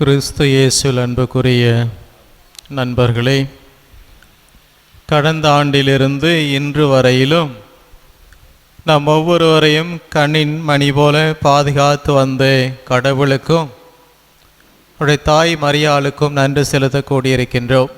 கிறிஸ்து இயேசுவில் அன்புக்குரிய நண்பர்களே, கடந்த ஆண்டிலிருந்து இன்று வரையிலும் நாம் ஒவ்வொருவரையும் கண்ணின் மணி போல பாதுகாத்து வந்த கடவுளுக்கும் அவருடைய தாய் மரியாளுக்கும் நன்றி செலுத்தக்கூடியிருக்கின்றோம்.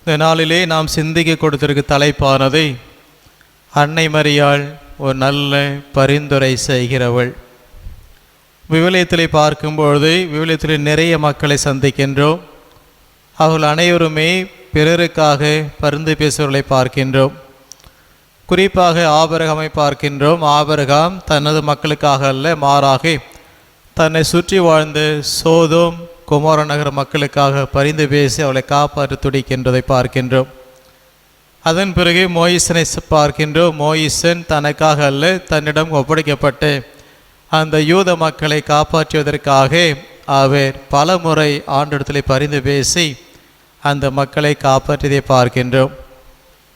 இந்த நாளிலே நாம் சிந்திக்க கொடுத்திருக்க தலைப்பானதை அன்னை மரியாள் ஒரு நல்ல பரிந்துரை செய்கிறவள். விவிலியத்திலே பார்க்கும்பொழுது விவிலியத்திலே நிறைய மக்களை சந்திக்கின்றோம். அவர்கள் அனைவருமே பிறருக்காக பரிந்து பேசுவர்களை பார்க்கின்றோம். குறிப்பாக ஆபிரகாமை பார்க்கின்றோம். ஆபிரகாம் தனது மக்களுக்காக அல்ல, மாறாக தன்னை சுற்றி வாழ்ந்த சோதோம் குமார நகர மக்களுக்காக பரிந்து பேசி அவளை காப்பாற்ற துடிக்கின்றதை பார்க்கின்றோம். அதன் பிறகு மோயிசனை பார்க்கின்றோம். மோயிசன் தனக்காக அல்ல, தன்னிடம் ஒப்படைக்கப்பட்ட அந்த யூத மக்களை காப்பாற்றுவதற்காக அவர் பல முறை ஆண்டிடத்திலே பரிந்து பேசி அந்த மக்களை காப்பாற்றியதை பார்க்கின்றோம்.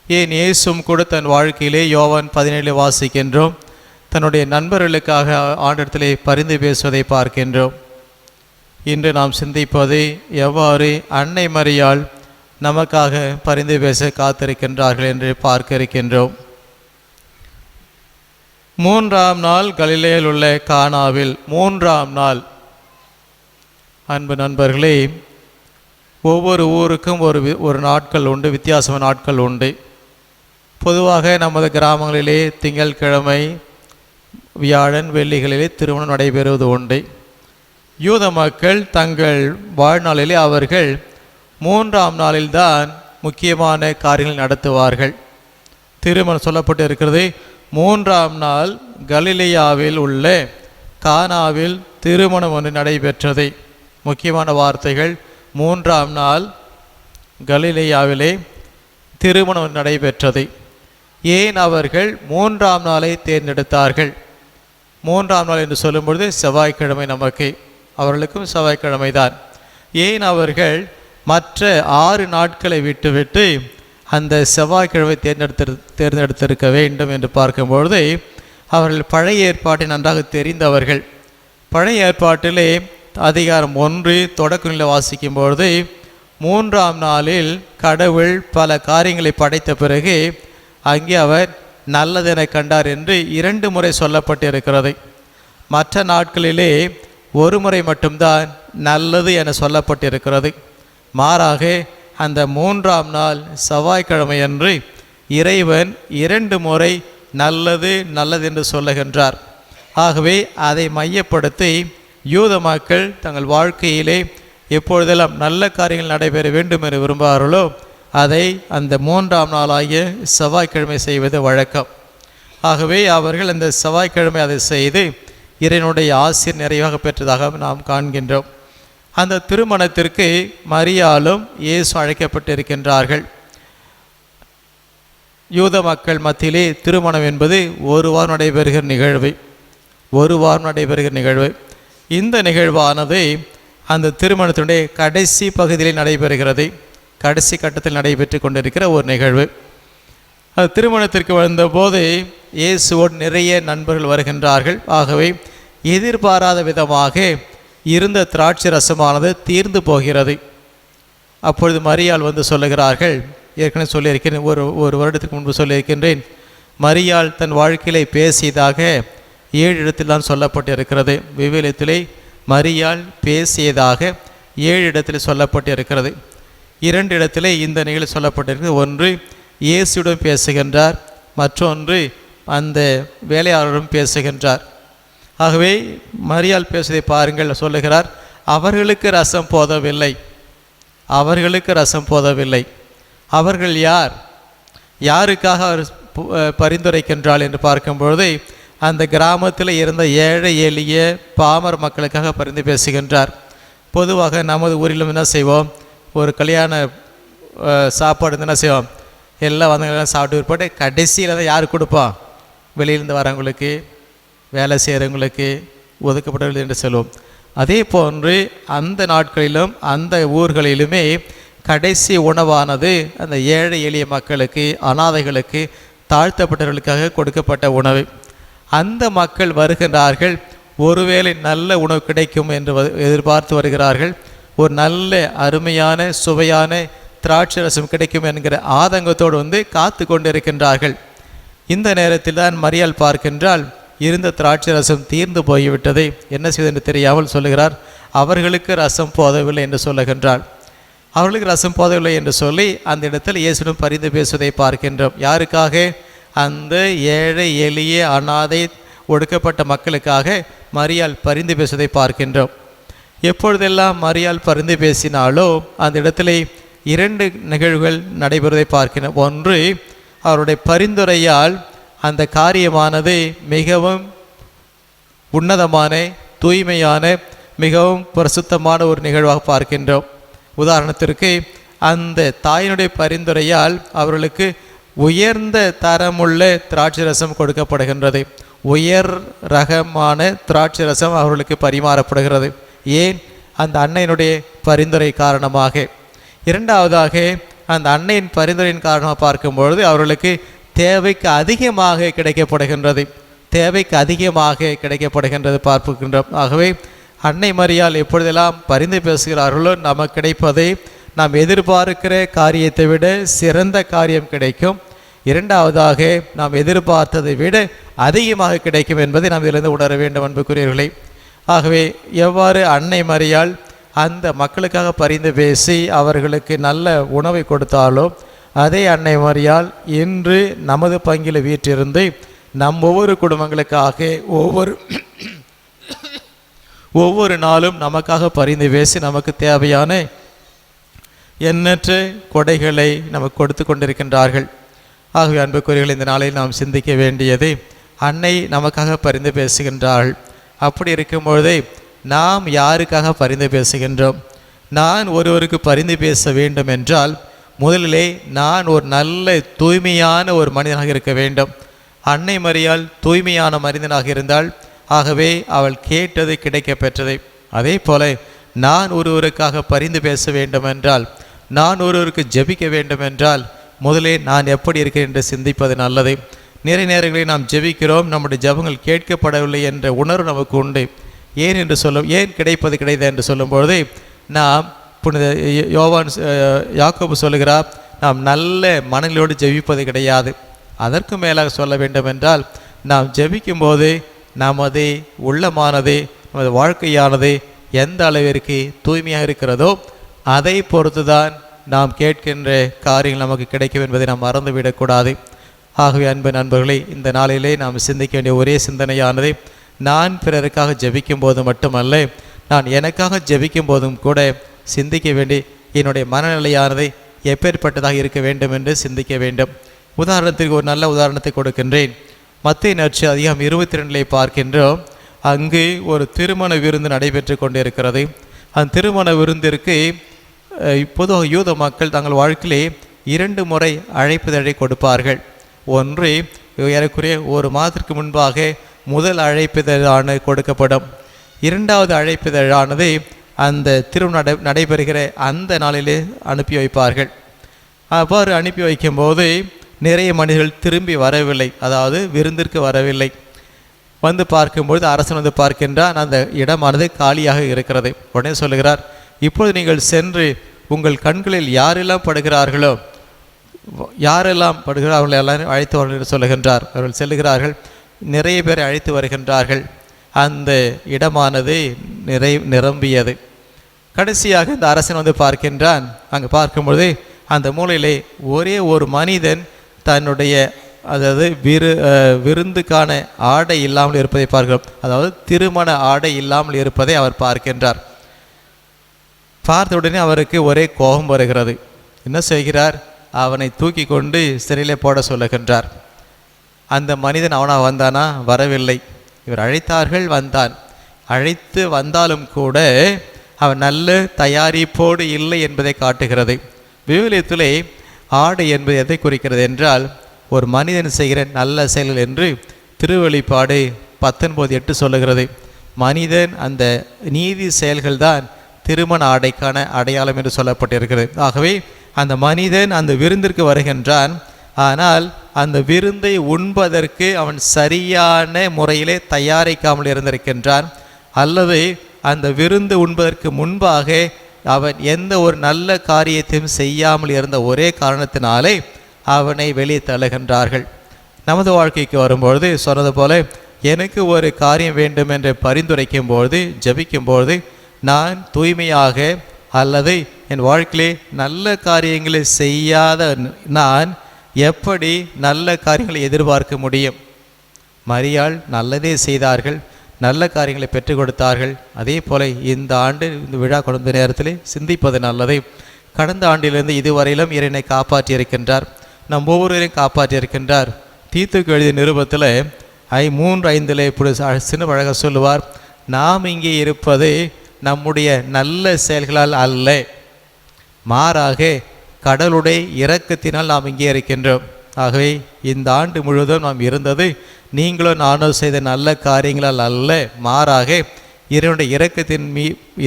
ஏன் இயேசும் கூட தன் வாழ்க்கையிலே யோவான் 17 வாசிக்கின்றோம், தன்னுடைய நண்பர்களுக்காக ஆண்டிடத்திலே பரிந்து பேசுவதை பார்க்கின்றோம். இன்று நாம் சிந்திப்பது எவ்வாறு அன்னை மரியாள் நமக்காக பரிந்து பேச காத்திருக்கின்றார்கள் என்று பார்க்க இருக்கின்றோம். 3ஆம் நாள் கலிலேயில் உள்ள கானாவில். 3ஆம் நாள். அன்பு நண்பர்களே, ஒவ்வொரு ஊருக்கும் ஒரு நாட்கள் உண்டு, வித்தியாசமான நாட்கள் உண்டு. பொதுவாக நமது கிராமங்களிலே திங்கட்கிழமை, வியாழன், வெள்ளிகளிலே திருமணம் நடைபெறுவது உண்டு. யூத மக்கள் தங்கள் வாழ்நாளிலே அவர்கள் 3ஆம் நாளில்தான் முக்கியமான காரியங்கள் நடத்துவார்கள். திருமணம் சொல்லப்பட்டு இருக்கிறது. 3ஆம் நாள் கலிலேயாவில் உள்ள கானாவில் திருமணம் ஒன்று நடைபெற்றது. முக்கியமான வார்த்தைகள், 3ஆம் நாள் கலிலேயாவிலே திருமணம் நடைபெற்றது. ஏன் அவர்கள் 3ஆம் நாளை தேர்ந்தெடுத்தார்கள்? 3ஆம் நாள் என்று சொல்லும்பொழுது செவ்வாய்க்கிழமை, நமக்கு அவர்களுக்கும் செவ்வாய்க்கிழமை தான். ஏன் அவர்கள் மற்ற 6 நாட்களை விட்டுவிட்டு அந்த செவ்வாய்க்கிழமை தேர்ந்தெடுத்திருக்க வேண்டும் என்று பார்க்கும்பொழுது அவர்கள் பழைய ஏற்பாட்டை நன்றாக தெரிந்தவர்கள். பழைய ஏற்பாட்டிலே அதிகாரம் 1 தொடக்கநிலை வாசிக்கும்பொழுது 3ஆம் நாளில் கடவுள் பல காரியங்களை படைத்த பிறகு அங்கே அவர் நல்லதென கண்டார் என்று 2 முறை சொல்லப்பட்டிருக்கிறது. மற்ற நாட்களிலே ஒரு முறை மட்டும்தான் நல்லது என சொல்லப்பட்டிருக்கிறது. மாறாக அந்த 3ஆம் நாள் செவ்வாய்க்கிழமை அன்று இறைவன் 2 முறை நல்லது நல்லது என்று சொல்லுகின்றார். ஆகவே அதை மையப்படுத்தி யூத மக்கள் தங்கள் வாழ்க்கையிலே எப்பொழுதெல்லாம் நல்ல காரியங்கள் நடைபெற வேண்டும் என்று விரும்புகிறார்களோ அதை அந்த 3ஆம் நாளாகிய செவ்வாய்க்கிழமை செய்வது வழக்கம். ஆகவே அவர்கள் அந்த செவ்வாய்க்கிழமை அதை செய்து இறைவனுடைய ஆசீர் நிறைவாக பெற்றதாக நாம் காண்கின்றோம். அந்த திருமணத்திற்கு மரியாளும் இயேசு அழைக்கப்பட்டிருக்கின்றார்கள். யூத மக்கள் மத்தியிலே திருமணம் என்பது ஒரு வாரம் நடைபெறுகிற நிகழ்வு. இந்த நிகழ்வானது அந்த திருமணத்தினுடைய கடைசி பகுதியில் நடைபெறுகிறது. கடைசி கட்டத்தில் நடைபெற்று கொண்டிருக்கிற ஒரு நிகழ்வு. அது திருமணத்திற்கு வந்தபோது இயேசுவோடு நிறைய நண்பர்கள் வருகின்றார்கள். ஆகவே எதிர்பாராத விதமாக இருந்த திராட்சை ரசமானது தீர்ந்து போகிறது. அப்பொழுது மரியாள் வந்து சொல்லுகிறார்கள், ஏற்கனவே சொல்லியிருக்கிறேன், ஒரு வருடத்துக்கு முன்பு சொல்லியிருக்கின்றேன், மரியாள் தன் வாழ்க்கையிலே பேசியதாக 7 இடத்தில் தான் சொல்லப்பட்டிருக்கிறது. விவிலியத்திலே மரியாள் பேசியதாக 7 இடத்தில் சொல்லப்பட்டிருக்கிறது. 2 இடத்திலே இந்த நிகழ்ச்சி சொல்லப்பட்டிருக்கிறது. ஒன்று இயேசுடன் பேசுகின்றார், மற்றொன்று அந்த வேலையாளரும் பேசுகின்றார். ஆகவே மரியாள் பேசுவதை பாருங்கள். சொல்லுகிறார், அவர்களுக்கு ரசம் போதவில்லை. அவர்கள் யாருக்காக அவர் பரிந்துரைக்கின்றாள் என்று பார்க்கும்பொழுது அந்த கிராமத்தில் இருந்த ஏழை எளிய பாமர மக்களுக்காக பரிந்து பேசுகின்றார். பொதுவாக நமது ஊரிலும் என்ன செய்வோம், ஒரு கல்யாண சாப்பாடு என்ன செய்வோம், எல்லாம் வந்தவங்களாம் சாப்பிட்டு விற்பட்டு கடைசியில் தான் யார் கொடுப்போம், வெளியிலேருந்து வரவங்களுக்கு, வேலை செய்கிறவங்களுக்கு, ஒதுக்கப்பட்டவர்கள் என்று சொல்லுவோம். அதே போன்று அந்த நாட்களிலும் அந்த ஊர்களிலுமே கடைசி உணவானது அந்த ஏழை எளிய மக்களுக்கு, அனாதைகளுக்கு, தாழ்த்தப்பட்டவர்களுக்காக கொடுக்கப்பட்ட உணவு. அந்த மக்கள் வருகின்றார்கள். ஒருவேளை நல்ல உணவு கிடைக்கும் என்று எதிர்பார்த்து வருகிறார்கள். ஒரு நல்ல அருமையான சுவையான திராட்சை ரசம் கிடைக்கும் என்கிற ஆதங்கத்தோடு காத்து கொண்டிருக்கின்றார்கள். இந்த நேரத்தில் தான் மரியாள் பார்க்கின்றால் இருந்த திராட்சை ரசம் தீர்ந்து போய்விட்டதை என்ன செய்தென்று தெரியாமல் சொல்லுகிறார், அவர்களுக்கு ரசம் போதவில்லை என்று சொல்லுகின்றாள். அவர்களுக்கு ரசம் போதவில்லை என்று சொல்லி அந்த இடத்தில் இயேசுவிடம் பரிந்து பேசுவதை பார்க்கின்றோம். யாருக்காக? அந்த ஏழை எளிய அனாதை ஒடுக்கப்பட்ட மக்களுக்காக மரியாள் பரிந்து பேசுவதை பார்க்கின்றோம். எப்பொழுதெல்லாம் மரியாள் பரிந்து பேசினாலோ அந்த இடத்துல 2 நிகழ்வுகள் நடைபெறுவதை பார்க்கின்றோம். ஒன்று, அவருடைய பரிந்துரையால் அந்த காரியமானது மிகவும் உன்னதமான தூய்மையான மிகவும் பரிசுத்தமான ஒரு நிகழ்வாக பார்க்கின்றோம். உதாரணத்திற்கு அந்த தாயினுடைய பரிந்துரையால் அவர்களுக்கு உயர்ந்த தரமுள்ள திராட்சை ரசம் கொடுக்கப்படுகின்றது. உயர் ரகமான திராட்சை ரசம் அவர்களுக்கு பரிமாறப்படுகிறது. ஏன்? அந்த அன்னையினுடைய பரிந்துரை காரணமாக. இரண்டாவதாக, அந்த அன்னையின் பரிந்துரையின் காரணமாக பார்க்கும்பொழுது அவர்களுக்கு தேவைக்கு அதிகமாக கிடைக்கப்படுகின்றது. தேவைக்கு அதிகமாக கிடைக்கப்படுகின்றது பார்க்கின்றோம். ஆகவே அன்னை மரியாள் எப்பொழுதெல்லாம் பரிந்து பேசுகிறார்களோ நமக்கு கிடைப்பதை நாம் எதிர்பார்க்கிற காரியத்தை விட சிறந்த காரியம் கிடைக்கும். இரண்டாவதாக, நாம் எதிர்பார்த்ததை விட அதிகமாக கிடைக்கும் என்பதை நாம் இதிலிருந்து உணர வேண்டும் அன்புக்குரியவர்களே. ஆகவே எவ்வாறு அன்னை மரியாள் அந்த மக்களுக்காக பரிந்து பேசி அவர்களுக்கு நல்ல உணவை கொடுத்தாலோ அதே அன்னை மரியாள் இன்று நமது பங்கில் வீற்றிருந்து நம் ஒவ்வொரு குடும்பங்களுக்காக ஒவ்வொரு நாளும் நமக்காக பரிந்து பேசி நமக்கு தேவையான எண்ணற்ற கொடைகளை நமக்கு கொடுத்து கொண்டிருக்கின்றார்கள். ஆகவே அன்புக்குரியவர்களே, இந்த நாளில் நாம் சிந்திக்க வேண்டியது, அன்னை நமக்காக பரிந்து பேசுகின்றார்கள். அப்படி இருக்கும்பொழுதே நாம் யாருக்காக பரிந்து பேசுகின்றோம்? நான் ஒருவருக்கு பரிந்து பேச வேண்டும் என்றால் முதலிலே நான் ஒரு நல்ல தூய்மையான ஒரு மனிதனாக இருக்க வேண்டும். அன்னை மரியாள் தூய்மையான மனிதனாக இருந்தால் ஆகவே அவள் கேட்டது கிடைக்க பெற்றதை. அதே போல நான் ஒருவருக்காக பரிந்து பேச வேண்டும் என்றால், நான் ஒருவருக்கு ஜெபிக்க வேண்டும் என்றால் முதலே நான் எப்படி இருக்கிறேன் என்று சிந்திப்பது நல்லது. நிறைய நேரங்களில் நாம் ஜெபிக்கிறோம், நம்முடைய ஜெபங்கள் கேட்கப்படவில்லை என்ற உணர்வு நமக்கு உண்டு. ஏன் கிடைப்பது கிடையாது என்று சொல்லும்பொழுது நாம் புனித யாக்கோபு சொல்லுகிறார், நாம் நல்ல மனநிலையோடு ஜெபிப்பது கிடையாது. அதற்கு மேலாக சொல்ல வேண்டும் என்றால், நாம் ஜெபிக்கும்போது நமது உள்ளமானது நமது வாழ்க்கையானது எந்த அளவிற்கு தூய்மையாக இருக்கிறதோ அதை பொறுத்து தான் நாம் கேட்கின்ற காரியங்கள் நமக்கு கிடைக்கும் என்பதை நாம் மறந்துவிடக்கூடாது. ஆகவே அன்பு நண்பர்களே, இந்த நாளிலே நாம் சிந்திக்க வேண்டிய ஒரே சிந்தனையானது, நான் பிறருக்காக ஜெபிக்கும் போது மட்டுமல்ல, நான் எனக்காக ஜெபிக்கும் போதும் கூட சிந்திக்க வேண்டி என்னுடைய மனநிலையானது எப்பேற்பட்டதாக இருக்க வேண்டும் என்று சிந்திக்க வேண்டும். உதாரணத்திற்கு ஒரு நல்ல உதாரணத்தை கொடுக்கின்றேன். மத்தேயு நற்செய்தி அதிகாரம் 22 பார்க்கின்றோம். அங்கு ஒரு திருமண விருந்து நடைபெற்று கொண்டிருக்கிறது. அந்த திருமண விருந்திற்கு பொதுவாக யூத மக்கள் தங்கள் வாழ்க்கையிலே 2 முறை அழைப்புதழை கொடுப்பார்கள். ஒன்று ஏறக்குறைய ஒரு மாதத்திற்கு முன்பாக முதல் அழைப்புதழானது கொடுக்கப்படும். இரண்டாவது அழைப்புதழானது அந்த திருமணம் நடைபெறுகிற அந்த நாளிலே அனுப்பி வைப்பார்கள். அவ்வாறு அனுப்பி வைக்கும்போது நிறைய மனிதர்கள் திரும்பி வரவில்லை, அதாவது விருந்திற்கு வரவில்லை. வந்து பார்க்கும்பொழுது அரசன் பார்க்கின்றான், அந்த இடமானது காலியாக இருக்கிறது. உடனே சொல்லுகிறார், இப்பொழுது நீங்கள் சென்று உங்கள் கண்களில் யாரெல்லாம் படுகிறார்களோ அவர்களை எல்லாரும் அழைத்து வரர்கள் சொல்லுகின்றார். அவர்கள் செல்லுகிறார்கள், நிறைய பேரை அழைத்து வருகின்றார்கள். அந்த இடமானது நிரம்பியது. கடைசியாக இந்த அரசன் பார்க்கின்றான். அங்கே பார்க்கும்பொழுது அந்த மூலையிலே ஒரே ஒரு மனிதன் தன்னுடைய விருந்துக்கான ஆடை இல்லாமல் இருப்பதை பார்க்கிறோம். அதாவது திருமண ஆடை இல்லாமல் இருப்பதை அவர் பார்க்கின்றார். பார்த்த உடனே அவருக்கு ஒரே கோபம் வருகிறது. என்ன செய்கிறார்? அவனை தூக்கி கொண்டு சிறையிலே போட சொல்லுகின்றார். அந்த மனிதன் அவனாக வந்தானா? வரவில்லை. இவர் அழைத்தார்கள், வந்தான். அழைத்து வந்தாலும் கூட அவன் நல்ல தயாரிப்போடு இல்லை என்பதை காட்டுகிறது. விவிலியத்திலே ஆடை என்பது எதை குறிக்கிறது என்றால், ஒரு மனிதன் செய்கிற நல்ல செயல்கள் என்று திருவெளிப்பாடு 19:8 சொல்லுகிறது. மனிதன் அந்த நீதி செயல்கள் தான் திருமண ஆடைக்கான அடையாளம் என்று சொல்லப்பட்டிருக்கிறது. ஆகவே அந்த மனிதன் அந்த விருந்திற்கு வருகின்றான். ஆனால் அந்த விருந்தை உண்பதற்கு அவன் சரியான முறையிலே தயாரிக்காமல் இருந்திருக்கின்றான், அல்லது அந்த விருந்து உண்பதற்கு முன்பாக அவன் எந்த ஒரு நல்ல காரியத்தையும் செய்யாமல் இருந்த ஒரே காரணத்தினாலே அவனை வெளியே தள்ளுகின்றார்கள். நமது வாழ்க்கைக்கு வரும்பொழுது சொன்னது போல, எனக்கு ஒரு காரியம் வேண்டும் என்று பரிந்துரைக்கும்பொழுது, ஜபிக்கும்பொழுது, நான் தூய்மையாக அல்லது என் வாழ்க்கையிலே நல்ல காரியங்களை செய்யாத நான் எப்படி நல்ல காரியங்களை எதிர்பார்க்க முடியும்? மரியாள் நல்லதே செய்தார்கள், நல்ல காரியங்களை பெற்றுக் கொடுத்தார்கள். அதே போல இந்த ஆண்டு இந்த விழா கொண்ட நேரத்தில் சிந்திப்பது நல்லதை. கடந்த ஆண்டிலிருந்து இதுவரையிலும் இறைவனை காப்பாற்றியிருக்கின்றார், நம் ஒவ்வொருவரையும் காப்பாற்றியிருக்கின்றார். தீத்துக்கு எழுதிய நிருபத்தில் 3:5 இப்படி சின்ன அழகாக சொல்லுவார், நாம் இங்கே இருப்பது நம்முடைய நல்ல செயல்களால் அல்ல, மாறாக கடவுளுடைய இரக்கத்தினால் நாம் இங்கே இருக்கின்றோம். ஆகவே இந்த ஆண்டு முழுவதும் நாம் இருந்தது நீங்களும் நானும் செய்த நல்ல காரியங்களால் அல்ல, மாறாக இறைவனுடைய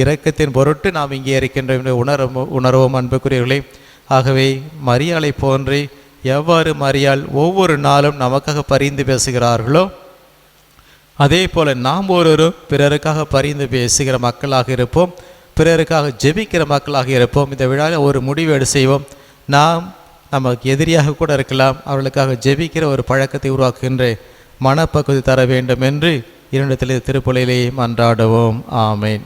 இரக்கத்தின் பொருட்டு நாம் இங்கே இருக்கின்றோம் என்று உணர்வோம் அன்புக்குரியவர்களே. ஆகவே மரியாளை போன்று எவ்வாறு மரியாள் ஒவ்வொரு நாளும் நமக்காக பரிந்து பேசுகிறார்களோ, அதே போல் நாம் ஒருவரும் பிறருக்காக பரிந்து பேசுகிற மக்களாக இருப்போம், பிறருக்காக ஜெபிக்கிற மக்களாக இருப்போம். இந்த விழாவில் ஒரு முடிவு செய்வோம், நாம் நமக்கு எதிரியாக கூட இருக்கலாம், அவர்களுக்காக ஜெபிக்கிற ஒரு பழக்கத்தை உருவாக்குகின்ற மனப்பக்குவத்தை தர வேண்டும் என்று இரண்டு திருப்பலியிலே மன்றாடுவோம். ஆமேன்.